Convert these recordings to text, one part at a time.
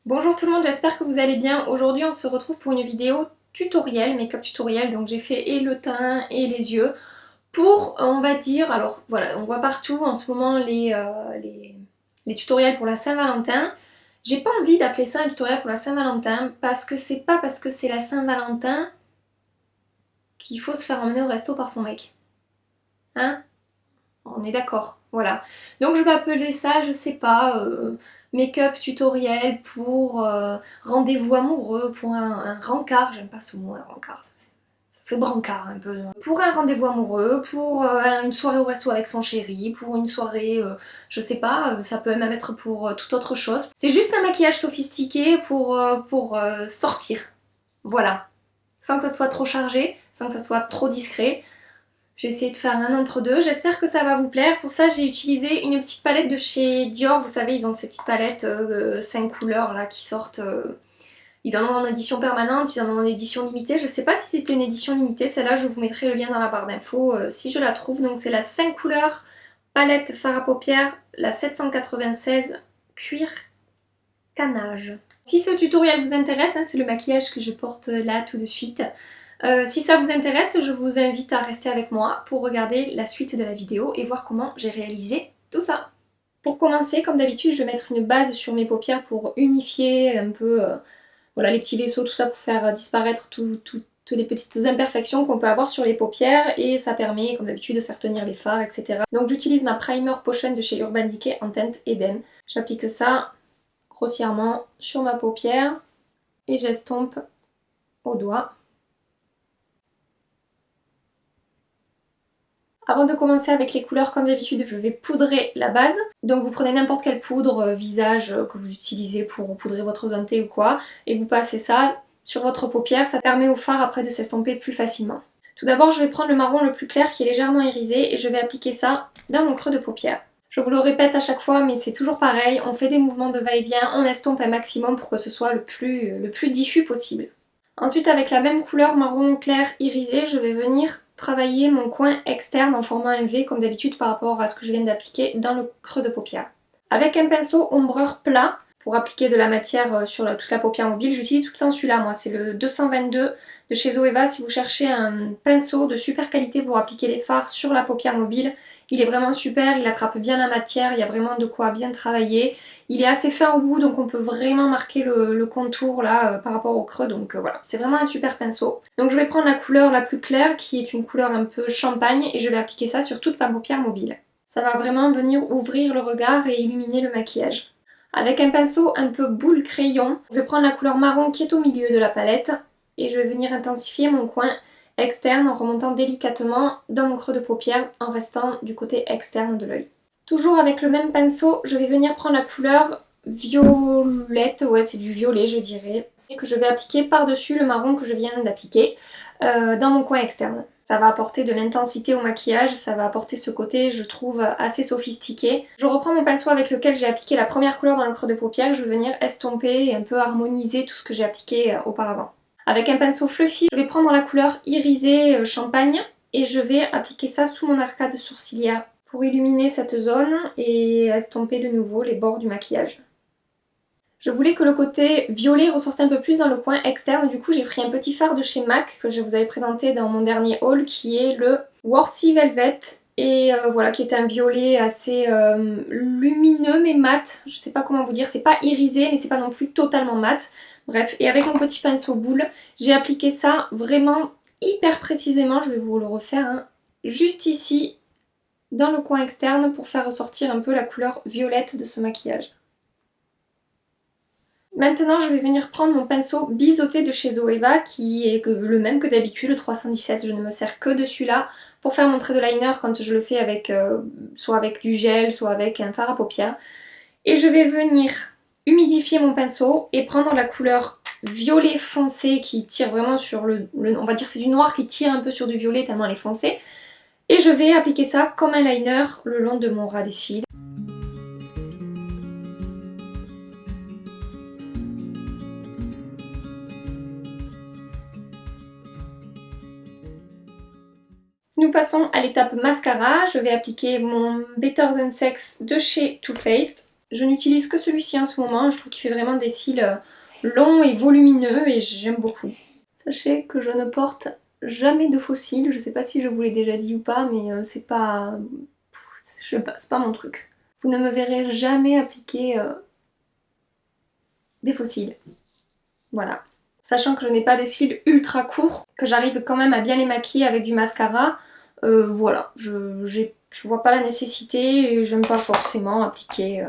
Bonjour tout le monde, j'espère que vous allez bien. Aujourd'hui on se retrouve pour une vidéo tutoriel, make-up tutoriel, donc j'ai fait et le teint et les yeux pour, on va dire, alors voilà, on voit partout en ce moment les tutoriels pour la Saint-Valentin. J'ai pas envie d'appeler ça un tutoriel pour la Saint-Valentin parce que c'est pas parce que c'est la Saint-Valentin qu'il faut se faire emmener au resto par son mec. Hein? On est d'accord, voilà. Donc je vais appeler ça, je sais pas, make-up tutoriel pour rendez-vous amoureux, pour un rencard, j'aime pas ce mot, un rencard, ça fait brancard un peu. Pour un rendez-vous amoureux, pour une soirée au resto avec son chéri, pour une soirée, je sais pas, ça peut même être pour toute autre chose. C'est juste un maquillage sophistiqué pour sortir, voilà. Sans que ça soit trop chargé, sans que ça soit trop discret. J'ai essayé de faire un entre-deux, j'espère que ça va vous plaire. Pour ça j'ai utilisé une petite palette de chez Dior, vous savez ils ont ces petites palettes 5 couleurs là qui sortent, ils en ont en édition permanente, ils en ont en édition limitée, je sais pas si c'était une édition limitée, celle-là je vous mettrai le lien dans la barre d'infos si je la trouve. Donc c'est la 5 couleurs palette fard à paupières, la 796 cuir canage. Si ce tutoriel vous intéresse, hein, c'est le maquillage que je porte là tout de suite. Si ça vous intéresse, je vous invite à rester avec moi pour regarder la suite de la vidéo et voir comment j'ai réalisé tout ça. Pour commencer, comme d'habitude, je vais mettre une base sur mes paupières pour unifier un peu voilà, les petits vaisseaux, tout ça pour faire disparaître toutes les petites imperfections qu'on peut avoir sur les paupières et ça permet, comme d'habitude, de faire tenir les fards, etc. Donc j'utilise ma Primer Potion de chez Urban Decay en teinte Eden. J'applique ça grossièrement sur ma paupière et j'estompe au doigt. Avant de commencer avec les couleurs, comme d'habitude, je vais poudrer la base. Donc vous prenez n'importe quelle poudre visage que vous utilisez pour poudrer votre teint ou quoi, et vous passez ça sur votre paupière, ça permet au fard après de s'estomper plus facilement. Tout d'abord, je vais prendre le marron le plus clair qui est légèrement irisé et je vais appliquer ça dans mon creux de paupière. Je vous le répète à chaque fois, mais c'est toujours pareil, on fait des mouvements de va-et-vient, on estompe un maximum pour que ce soit le plus diffus possible. Ensuite, avec la même couleur marron clair irisé, je vais venir travailler mon coin externe en formant un V comme d'habitude par rapport à ce que je viens d'appliquer dans le creux de paupière. Avec un pinceau ombreur plat, pour appliquer de la matière sur toute la paupière mobile, j'utilise tout le temps celui-là, moi c'est le 222 de chez Zoeva. Si vous cherchez un pinceau de super qualité pour appliquer les fards sur la paupière mobile, il est vraiment super, il attrape bien la matière, il y a vraiment de quoi bien travailler. Il est assez fin au bout donc on peut vraiment marquer le contour là par rapport au creux, donc voilà, c'est vraiment un super pinceau. Donc je vais prendre la couleur la plus claire qui est une couleur un peu champagne et je vais appliquer ça sur toute ma paupière mobile. Ça va vraiment venir ouvrir le regard et illuminer le maquillage. Avec un pinceau un peu boule crayon, je vais prendre la couleur marron qui est au milieu de la palette et je vais venir intensifier mon coin externe en remontant délicatement dans mon creux de paupière en restant du côté externe de l'œil. Toujours avec le même pinceau, je vais venir prendre la couleur violette, ouais c'est du violet je dirais, et que je vais appliquer par-dessus le marron que je viens d'appliquer dans mon coin externe. Ça va apporter de l'intensité au maquillage, ça va apporter ce côté, je trouve, assez sophistiqué. Je reprends mon pinceau avec lequel j'ai appliqué la première couleur dans le creux de paupière et je vais venir estomper et un peu harmoniser tout ce que j'ai appliqué auparavant. Avec un pinceau fluffy, je vais prendre la couleur irisée champagne et je vais appliquer ça sous mon arcade sourcilière pour illuminer cette zone et estomper de nouveau les bords du maquillage. Je voulais que le côté violet ressorte un peu plus dans le coin externe, du coup j'ai pris un petit fard de chez MAC que je vous avais présenté dans mon dernier haul qui est le Worthy Velvet et voilà, qui est un violet assez lumineux mais mat, je sais pas comment vous dire, c'est pas irisé mais c'est pas non plus totalement mat. Bref, et avec mon petit pinceau boule, j'ai appliqué ça vraiment hyper précisément, je vais vous le refaire, hein, juste ici dans le coin externe pour faire ressortir un peu la couleur violette de ce maquillage. Maintenant, je vais venir prendre mon pinceau biseauté de chez Zoeva, qui est le même que d'habitude, le 317. Je ne me sers que de celui-là pour faire mon trait de liner quand je le fais avec soit avec du gel, soit avec un fard à paupières. Et je vais venir humidifier mon pinceau et prendre la couleur violet foncé qui tire vraiment sur on va dire c'est du noir qui tire un peu sur du violet tellement elle est foncée. Et je vais appliquer ça comme un liner le long de mon ras des cils. Nous passons à l'étape mascara. Je vais appliquer mon Better Than Sex de chez Too Faced. Je n'utilise que celui-ci en ce moment, je trouve qu'il fait vraiment des cils longs et volumineux et j'aime beaucoup. Sachez que je ne porte jamais de faux cils, je sais pas si je vous l'ai déjà dit ou pas, mais c'est pas... je sais pas, c'est pas mon truc. Vous ne me verrez jamais appliquer des faux cils. Voilà. Sachant que je n'ai pas des cils ultra courts, que j'arrive quand même à bien les maquiller avec du mascara, voilà, je vois pas la nécessité et j'aime pas forcément appliquer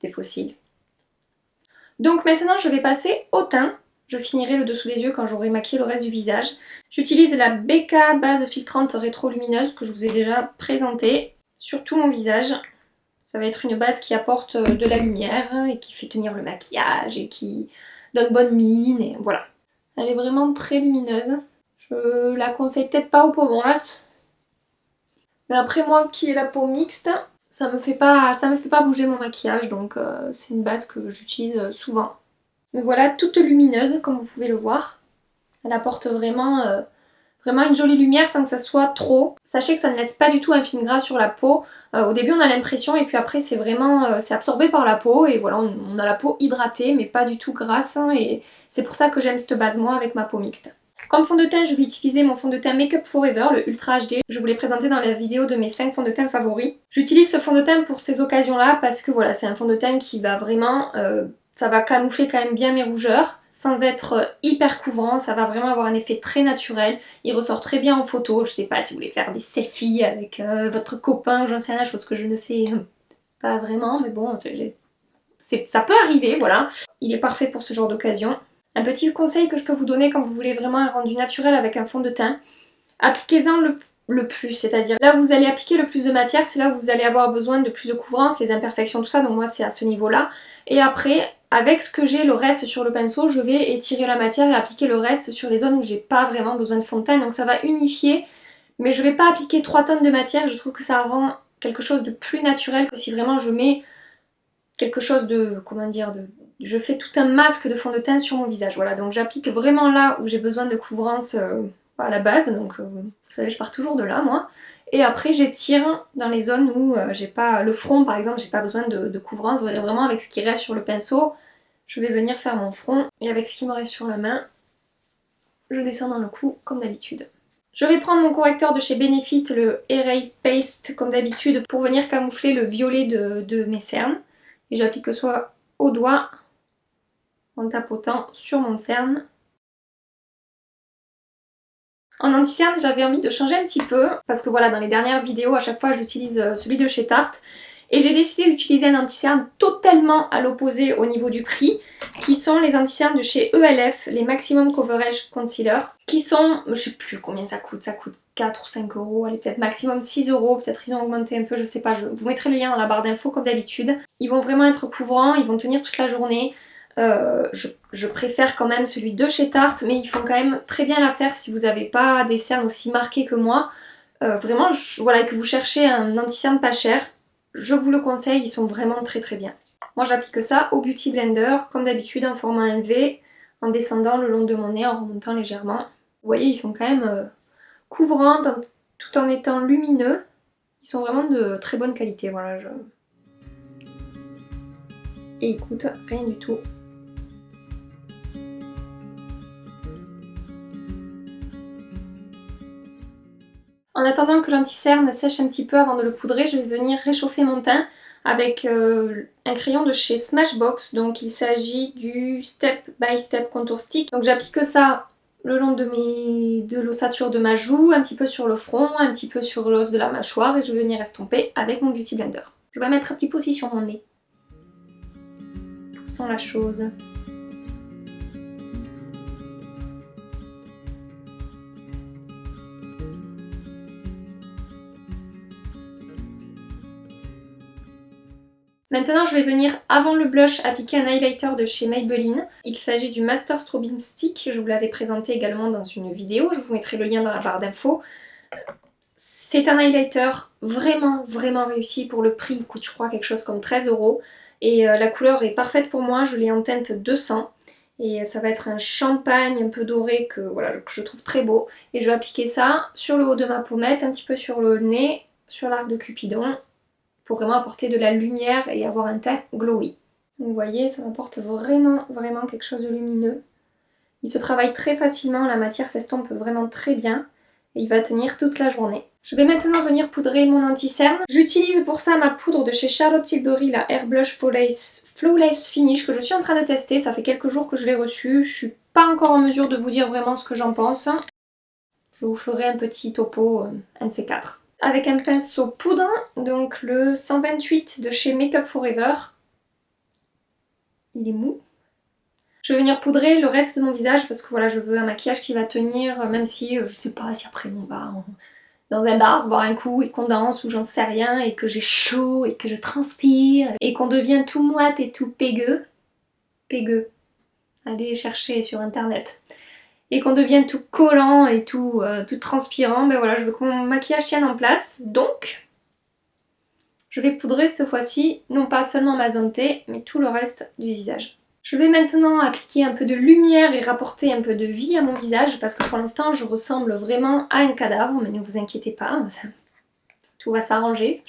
des faux cils. Donc maintenant je vais passer au teint. Je finirai le dessous des yeux quand j'aurai maquillé le reste du visage. J'utilise la Becca base filtrante rétro-lumineuse que je vous ai déjà présentée sur tout mon visage. Ça va être une base qui apporte de la lumière et qui fait tenir le maquillage et qui donne bonne mine et voilà. Elle est vraiment très lumineuse. Je la conseille peut-être pas aux peaux grasses. Mais après moi qui ai la peau mixte, ça me fait pas bouger mon maquillage donc c'est une base que j'utilise souvent. Me voilà toute lumineuse comme vous pouvez le voir. Elle apporte vraiment, vraiment une jolie lumière sans que ça soit trop. Sachez que ça ne laisse pas du tout un film gras sur la peau. Au début on a l'impression et puis après c'est vraiment c'est absorbé par la peau et voilà on a la peau hydratée mais pas du tout grasse hein, et c'est pour ça que j'aime cette base moi avec ma peau mixte. Comme fond de teint, je vais utiliser mon fond de teint Make Up Forever, le Ultra HD. Je vous l'ai présenté dans la vidéo de mes 5 fonds de teint favoris. J'utilise ce fond de teint pour ces occasions-là parce que voilà, c'est un fond de teint qui va vraiment... ça va camoufler quand même bien mes rougeurs, sans être hyper couvrant, ça va vraiment avoir un effet très naturel. Il ressort très bien en photo, je sais pas si vous voulez faire des selfies avec votre copain, j'en sais rien, chose que je ne fais pas vraiment, mais bon, ça peut arriver, voilà. Il est parfait pour ce genre d'occasion. Un petit conseil que je peux vous donner quand vous voulez vraiment un rendu naturel avec un fond de teint, appliquez-en le plus, c'est-à-dire là où vous allez appliquer le plus de matière, c'est là où vous allez avoir besoin de plus de couvrance, les imperfections, tout ça, donc moi c'est à ce niveau-là. Et après, avec ce que j'ai, le reste sur le pinceau, je vais étirer la matière et appliquer le reste sur les zones où j'ai pas vraiment besoin de fond de teint, donc ça va unifier, mais je vais pas appliquer 3 tonnes de matière, je trouve que ça rend quelque chose de plus naturel que si vraiment je mets quelque chose de, comment dire, je fais tout un masque de fond de teint sur mon visage, voilà, donc j'applique vraiment là où j'ai besoin de couvrance à la base, donc vous savez je pars toujours de là moi, et après j'étire dans les zones où j'ai pas, le front par exemple, j'ai pas besoin de couvrance, vraiment avec ce qui reste sur le pinceau, je vais venir faire mon front, et avec ce qui me reste sur la main, je descends dans le cou comme d'habitude. Je vais prendre mon correcteur de chez Benefit, le Erase Paste comme d'habitude, pour venir camoufler le violet de mes cernes. Et j'applique soit au doigt en tapotant sur mon cerne. En anti-cerne, j'avais envie de changer un petit peu parce que voilà, dans les dernières vidéos, à chaque fois j'utilise celui de chez Tarte. Et j'ai décidé d'utiliser un anti-cerne totalement à l'opposé au niveau du prix, qui sont les anti-cernes de chez ELF, les Maximum Coverage Concealer, qui sont, je sais plus combien ça coûte 4 ou 5 euros, allez peut-être maximum 6 euros, peut-être ils ont augmenté un peu, je sais pas, je vous mettrai le lien dans la barre d'infos comme d'habitude. Ils vont vraiment être couvrants, ils vont tenir toute la journée. Je préfère quand même celui de chez Tarte, mais ils font quand même très bien l'affaire si vous n'avez pas des cernes aussi marquées que moi. Vraiment, voilà, que vous cherchez un anti-cerne pas cher, je vous le conseille, ils sont vraiment très très bien. Moi j'applique ça au Beauty Blender, comme d'habitude en format 1V, en descendant le long de mon nez, en remontant légèrement. Vous voyez, ils sont quand même couvrants tout en étant lumineux. Ils sont vraiment de très bonne qualité, voilà. Et ils coûtent rien du tout. En attendant que l'anti-cerne sèche un petit peu avant de le poudrer, je vais venir réchauffer mon teint avec un crayon de chez Smashbox. Donc il s'agit du Step by Step Contour Stick. Donc j'applique ça le long de l'ossature de ma joue, un petit peu sur le front, un petit peu sur l'os de la mâchoire et je vais venir estomper avec mon Beauty Blender. Je vais mettre un petit peu aussi sur mon nez. Poussons la chose. Maintenant, je vais venir, avant le blush, appliquer un highlighter de chez Maybelline. Il s'agit du Master Strobing Stick, je vous l'avais présenté également dans une vidéo, je vous mettrai le lien dans la barre d'infos. C'est un highlighter vraiment vraiment réussi pour le prix, il coûte je crois quelque chose comme 13 euros. Et la couleur est parfaite pour moi, je l'ai en teinte 200. Et ça va être un champagne un peu doré que, voilà, que je trouve très beau. Et je vais appliquer ça sur le haut de ma pommette, un petit peu sur le nez, sur l'arc de Cupidon, pour vraiment apporter de la lumière et avoir un teint glowy. Vous voyez, ça m'apporte vraiment quelque chose de lumineux. Il se travaille très facilement, la matière s'estompe vraiment très bien et il va tenir toute la journée. Je vais maintenant venir poudrer mon anti-cerne. J'utilise pour ça ma poudre de chez Charlotte Tilbury, la Air Blush Flawless Finish, que je suis en train de tester. Ça fait quelques jours que je l'ai reçue. Je suis pas encore en mesure de vous dire vraiment ce que j'en pense. Je vous ferai un petit topo, un de ces quatre. Avec un pinceau poudre, donc le 128 de chez Make Up Forever. Il est mou. Je vais venir poudrer le reste de mon visage parce que voilà, je veux un maquillage qui va tenir, même si je sais pas si après on va dans un bar boire un coup et qu'on danse ou j'en sais rien et que j'ai chaud et que je transpire et qu'on devient tout moite et tout pégueux. Pégueux. Allez chercher sur internet. Et qu'on devienne tout collant et tout transpirant, ben voilà, je veux que mon maquillage tienne en place. Donc, je vais poudrer cette fois-ci, non pas seulement ma zone T, mais tout le reste du visage. Je vais maintenant appliquer un peu de lumière et rapporter un peu de vie à mon visage parce que pour l'instant je ressemble vraiment à un cadavre, mais ne vous inquiétez pas, tout va s'arranger.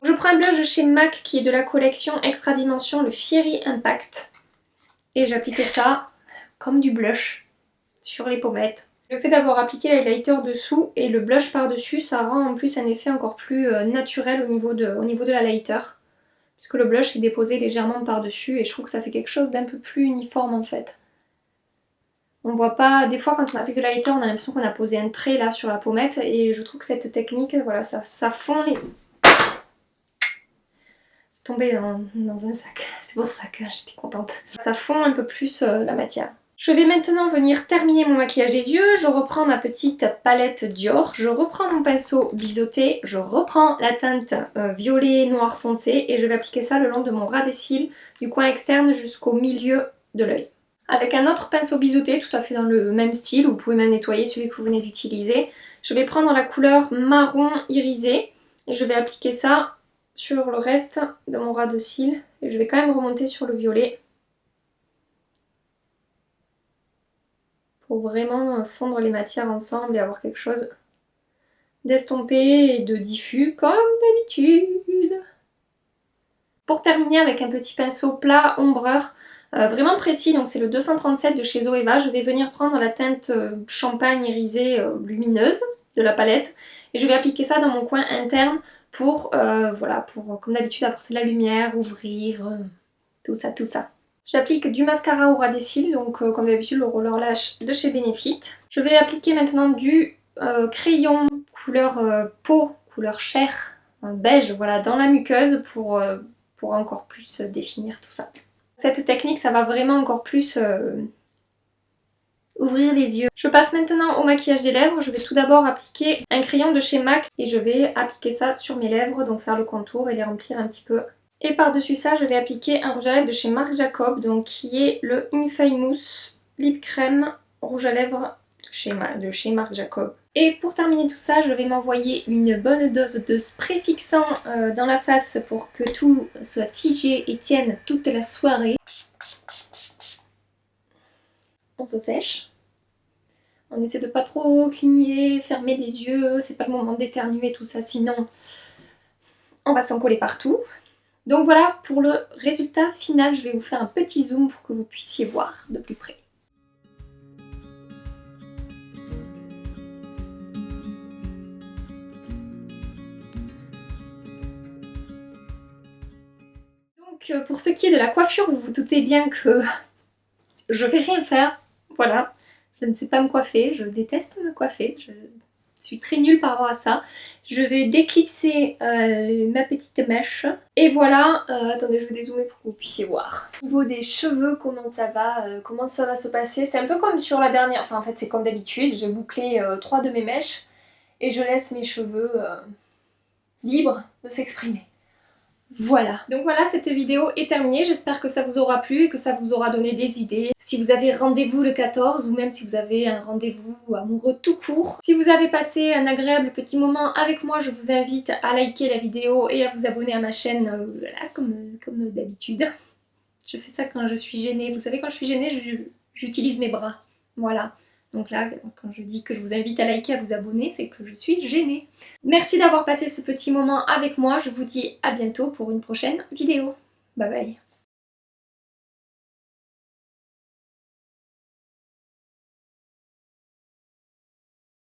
Je prends un blush de chez MAC qui est de la collection Extra Dimension, le Fiery Impact. Et j'applique ça comme du blush sur les pommettes. Le fait d'avoir appliqué l'highlighter dessous et le blush par-dessus, ça rend en plus un effet encore plus naturel au niveau de l'highlighter. Puisque le blush est déposé légèrement par-dessus et je trouve que ça fait quelque chose d'un peu plus uniforme en fait. On voit pas, des fois quand on applique de l'highlighter, on a l'impression qu'on a posé un trait là sur la pommette et je trouve que cette technique, voilà, ça fond les... C'est tombé dans un sac, c'est pour ça que j'étais contente. Ça fond un peu plus la matière. Je vais maintenant venir terminer mon maquillage des yeux. Je reprends ma petite palette Dior. Je reprends mon pinceau biseauté. Je reprends la teinte violet noir foncé. Et je vais appliquer ça le long de mon ras des cils, du coin externe jusqu'au milieu de l'œil. Avec un autre pinceau biseauté, tout à fait dans le même style. Vous pouvez même nettoyer celui que vous venez d'utiliser. Je vais prendre la couleur marron irisé. Et je vais appliquer ça sur le reste de mon ras de cils. Et je vais quand même remonter sur le violet. Pour vraiment fondre les matières ensemble et avoir quelque chose d'estompé et de diffus comme d'habitude. Pour terminer avec un petit pinceau plat ombreur vraiment précis, donc c'est le 237 de chez Zoeva, je vais venir prendre la teinte champagne irisée lumineuse de la palette et je vais appliquer ça dans mon coin interne pour, voilà, pour comme d'habitude apporter de la lumière, ouvrir, tout ça, tout ça. J'applique du mascara au ras des cils, donc comme d'habitude le Roller Lash de chez Benefit. Je vais appliquer maintenant du crayon couleur peau, couleur chair, beige, voilà, dans la muqueuse pour encore plus définir tout ça. Cette technique, ça va vraiment encore plus ouvrir les yeux. Je passe maintenant au maquillage des lèvres. Je vais tout d'abord appliquer un crayon de chez MAC et je vais appliquer ça sur mes lèvres, donc faire le contour et les remplir un petit peu. Et par-dessus ça, je vais appliquer un rouge à lèvres de chez Marc Jacob, donc qui est le Infamous Lip Crème rouge à lèvres de chez Marc Jacob. Et pour terminer tout ça, je vais m'envoyer une bonne dose de spray fixant dans la face pour que tout soit figé et tienne toute la soirée. On se sèche. On essaie de pas trop cligner, fermer les yeux, c'est pas le moment d'éternuer tout ça, sinon on va s'en coller partout. Donc voilà, pour le résultat final, je vais vous faire un petit zoom pour que vous puissiez voir de plus près. Donc pour ce qui est de la coiffure, vous vous doutez bien que je vais rien faire, voilà. Je ne sais pas me coiffer, je déteste me coiffer, je suis très nulle par rapport à ça. Je vais déclipser ma petite mèche. Et voilà, attendez, je vais dézoomer pour que vous puissiez voir. Au niveau des cheveux, comment ça va se passer. C'est un peu comme sur la dernière, enfin en fait c'est comme d'habitude, j'ai bouclé 3 de mes mèches et je laisse mes cheveux libres de s'exprimer. Voilà, donc voilà, cette vidéo est terminée, j'espère que ça vous aura plu et que ça vous aura donné des idées. Si vous avez rendez-vous le 14 ou même si vous avez un rendez-vous amoureux tout court. Si vous avez passé un agréable petit moment avec moi, je vous invite à liker la vidéo et à vous abonner à ma chaîne, voilà, comme d'habitude. Je fais ça quand je suis gênée, vous savez quand je suis gênée, j'utilise mes bras, voilà. Donc là, quand je dis que je vous invite à liker, à vous abonner, c'est que je suis gênée. Merci d'avoir passé ce petit moment avec moi, je vous dis à bientôt pour une prochaine vidéo. Bye bye.